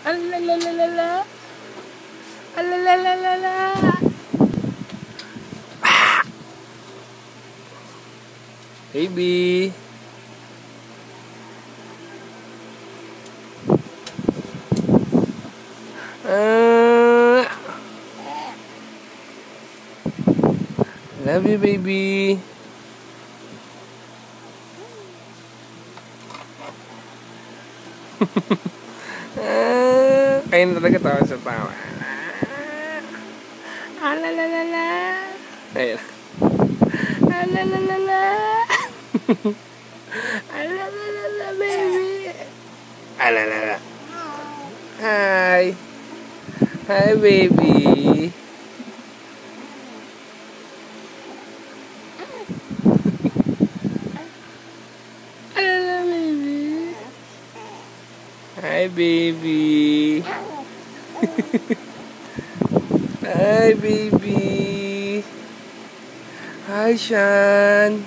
Alalalala. Alalalala. Baby. Love you, baby. Kayo na talaga tawa sa tawa. Alalalala. Ayun. Alalalala. Alalalala, baby. Alalala. Hi. Hi, baby. Alala, baby. Hi, baby. Hi, baby. Hi, Sean.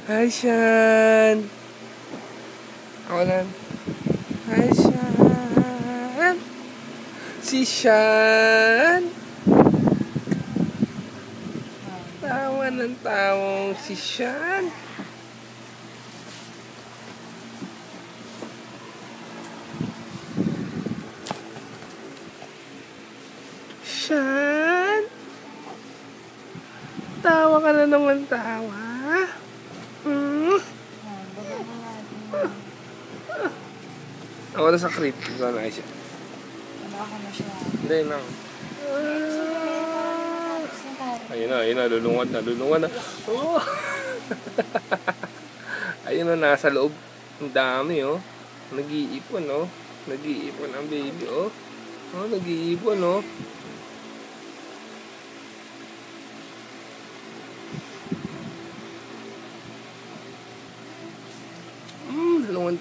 Hi, Sean. Ako lang. Hi, Sean. Si Sean. Tawa ng tawong si Sean. Sean. Tawa ka na naman, tawa. Ako na sa crib. Ikaw na siya. Ako na siya. Hindi na. Ayun na, lulungan na. Oh. Ayun na, nasa loob. Ang dami, oh. Nag-iipon, oh. Nag-iipon ang baby, oh. Oh, nag-iipon, oh. Lulungan.